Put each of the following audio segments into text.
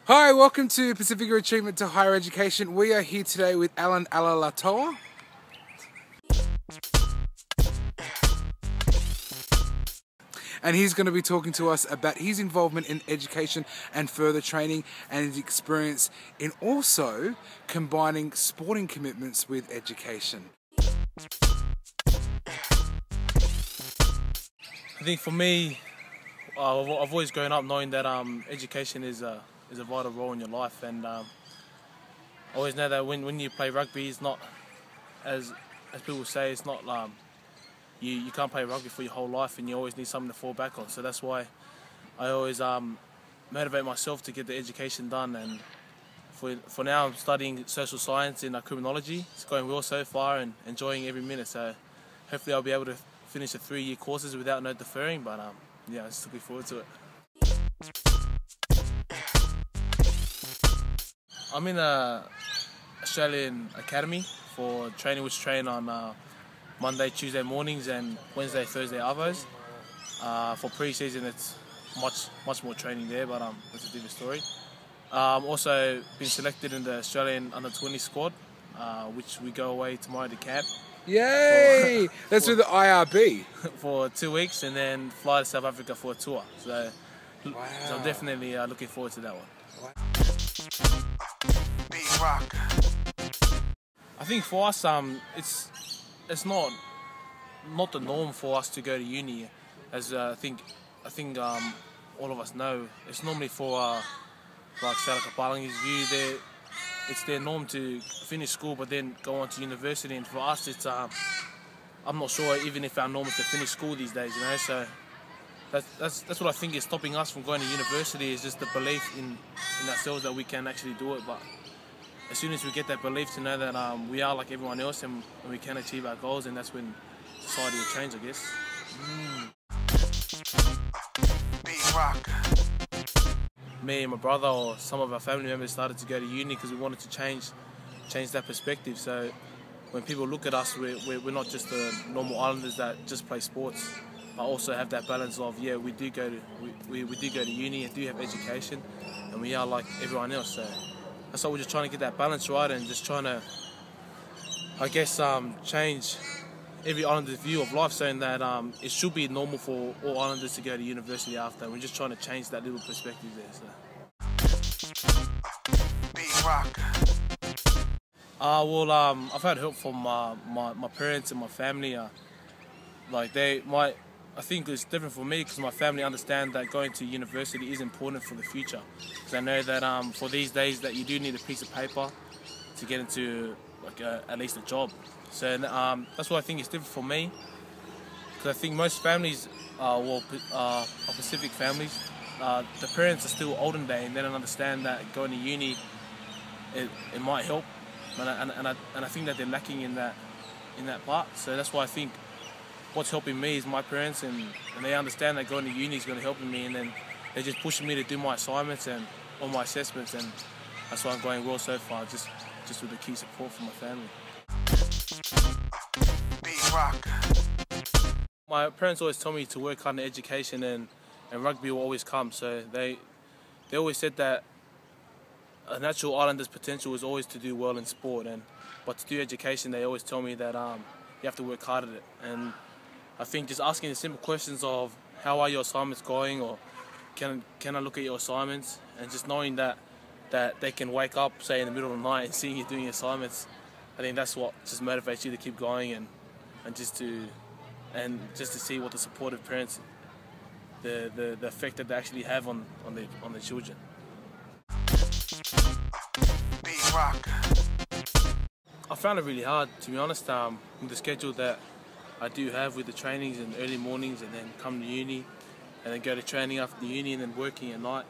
Hi, welcome to Pacific Achievement to Higher Education. We are here today with Allan Alaalatoa. And he's going to be talking to us about his involvement in education and further training and his experience in also combining sporting commitments with education. I think for me, I've always grown up knowing that education is a vital role in your life, and I always know that when you play rugby, it's not as people say, it's not you can't play rugby for your whole life, and you always need something to fall back on. So that's why I always motivate myself to get the education done. And for now, I'm studying social science in criminology. It's going well so far and enjoying every minute. So hopefully I'll be able to finish the 3-year courses without no deferring. But yeah, I'm just looking forward to it. I'm in a Australian academy for training, which train on Monday, Tuesday mornings and Wednesday, Thursday arvos. For pre-season, it's much more training there, but that's a different story. Also been selected in the Australian under-20 squad, which we go away tomorrow to camp. Yay! That's with the IRB. For 2 weeks, and then fly to South Africa for a tour. So, wow. So I'm definitely looking forward to that one. Wow. I think for us, it's not the norm for us to go to uni, as I think all of us know. It's normally for like Saraka Palangi's view, it's their norm to finish school but then go on to university, and for us it's I'm not sure even if our norm is to finish school these days, you know. So that's what I think is stopping us from going to university, is just the belief in ourselves that we can actually do it. But as soon as we get that belief to know that we are like everyone else and we can achieve our goals, and that's when society will change, I guess. Me and my brother or some of our family members started to go to uni because we wanted to change that perspective. So when people look at us, we're not just the normal islanders that just play sports, but also have that balance of, yeah, we do go to uni and do have education, and we are like everyone else. So that's why we're just trying to get that balance right, and just trying to, I guess, change every islander's view of life, saying that it should be normal for all islanders to go to university after. We're just trying to change that little perspective there. So. Well, I've had help from my parents and my family. I think it's different for me because my family understand that going to university is important for the future. Because I know that for these days that you do need a piece of paper to get into like at least a job. So that's what I think is different for me. Because I think most families, Pacific families, the parents are still olden day and they don't understand that going to uni it might help, and I think that they're lacking in that part. So that's why I think what's helping me is my parents, and they understand that going to uni is going to help me, and then they're just pushing me to do my assignments and all my assessments, and that's why I'm going well so far, just with the key support from my family. My parents always tell me to work hard in education, and rugby will always come. So they always said that a natural islander's potential is always to do well in sport, but to do education, they always tell me that you have to work hard at it. And I think just asking the simple questions of how are your assignments going, or can I look at your assignments, and just knowing that they can wake up, say in the middle of the night, and seeing you doing your assignments, I think that's what just motivates you to keep going, and just to see what the supportive parents, the effect that they actually have on the children. I found it really hard, to be honest, with the schedule that I do have with the trainings in the early mornings, and then come to uni, and then go to training after the uni, and then working at night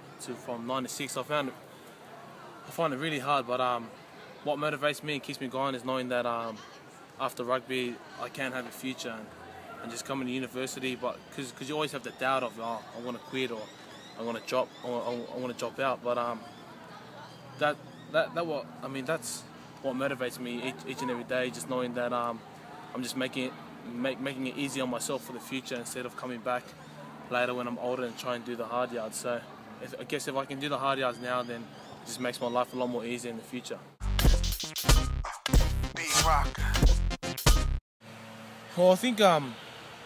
from 9 to 6. I find it really hard, but what motivates me and keeps me going is knowing that after rugby I can have a future, and just coming to university. But because you always have the doubt of, I want to quit, or I want to drop, or I want to drop out. But that's what motivates me each and every day, just knowing that I'm just making it easy on myself for the future, instead of coming back later when I'm older and try and do the hard yards. So I guess if I can do the hard yards now, then it just makes my life a lot more easier in the future. Well, I think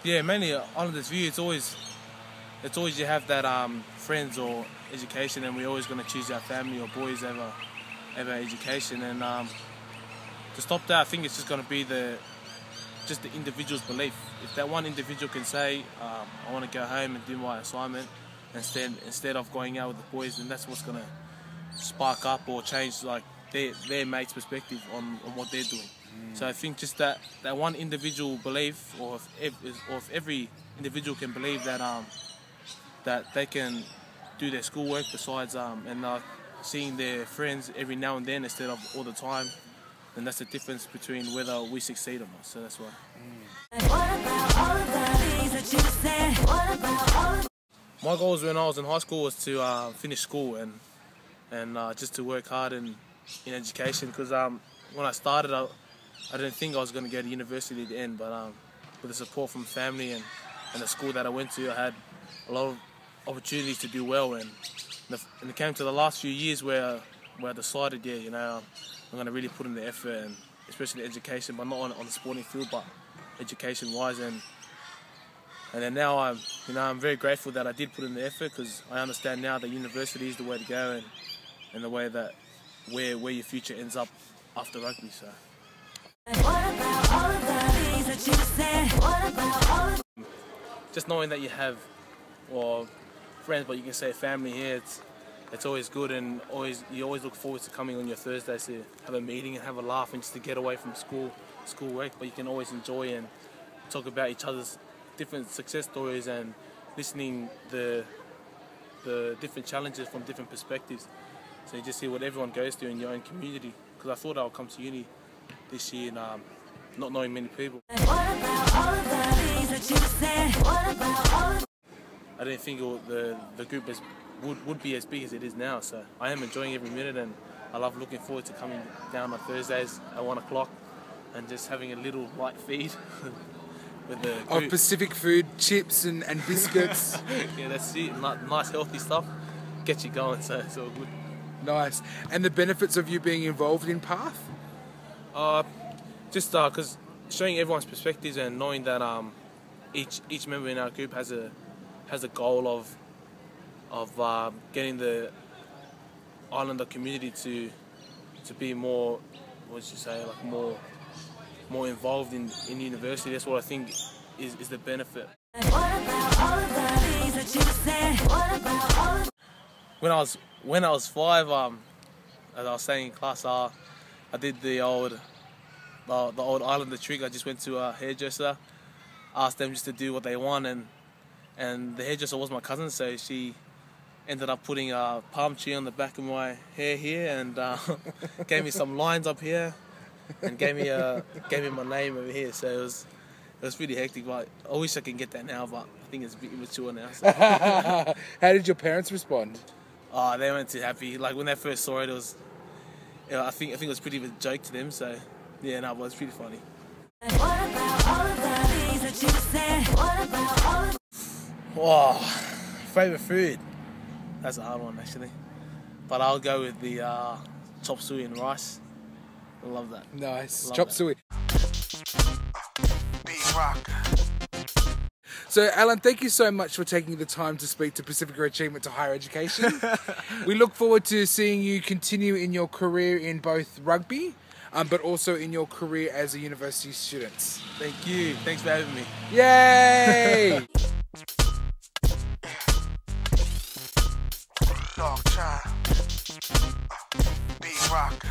yeah, mainly Islanders view. It's always you have that friends or education, and we're always going to choose our family or boys over education. And to stop that, I think it's just going to be just the individual's belief. If that one individual can say, I want to go home and do my assignment instead of going out with the boys, then that's what's going to spark up or change like their mate's perspective on what they're doing. So I think just that one individual belief, or if every individual can believe that they can do their schoolwork besides and seeing their friends every now and then instead of all the time, then that's the difference between whether we succeed or not. So that's why. My goals when I was in high school was to finish school and just to work hard in education, because when I started I didn't think I was going to go to university at the end, but with the support from family and the school that I went to, I had a lot of opportunities to do well. And it came to the last few years where I decided, yeah, you know, I'm going to really put in the effort, and especially education, but not on the sporting field, but education-wise. And then now I'm very grateful that I did put in the effort, because I understand now that university is the way to go, and the way that where your future ends up after rugby. So. Just knowing that you have, well, friends, but you can say family here, it's always good, and you always look forward to coming on your Thursdays to have a meeting and have a laugh and just to get away from school work. But you can always enjoy and talk about each other's different success stories and listening the different challenges from different perspectives. So you just see what everyone goes through in your own community. Because I thought I would come to uni this year, not knowing many people. I didn't think the group would be as big as it is now. So I am enjoying every minute, and I love looking forward to coming down on Thursdays at 1 o'clock and just having a little light feed with the group. Of Pacific food, chips and biscuits. Yeah, that's it. Nice healthy stuff. Get you going, so it's all good. Nice. And the benefits of you being involved in PATHE? Just because showing everyone's perspectives and knowing that each member in our group has a goal of getting the Islander community to be more, what should you say, like more involved in university. That's what I think is the benefit. When I was 5, as I was saying in class, I did the old Islander trick. I just went to a hairdresser, asked them just to do what they want, and the hairdresser was my cousin, so she ended up putting a palm tree on the back of my hair here, and gave me some lines up here, and gave me my name over here. So it was pretty hectic. But I wish I could get that now, but I think it's a bit immature now. So. How did your parents respond? Oh, they weren't too happy. Like when they first saw it, I think it was pretty of a joke to them. So yeah, no, but it's pretty funny. Oh, favorite food? That's a hard one actually, but I'll go with the chop suey and rice. I love that. Nice. Chop suey. So, Allan, thank you so much for taking the time to speak to Pacifica Achievement to Higher Education. We look forward to seeing you continue in your career in both rugby, but also in your career as a university student. Thank you. Thanks for having me. Yay! Dog child, beat rock.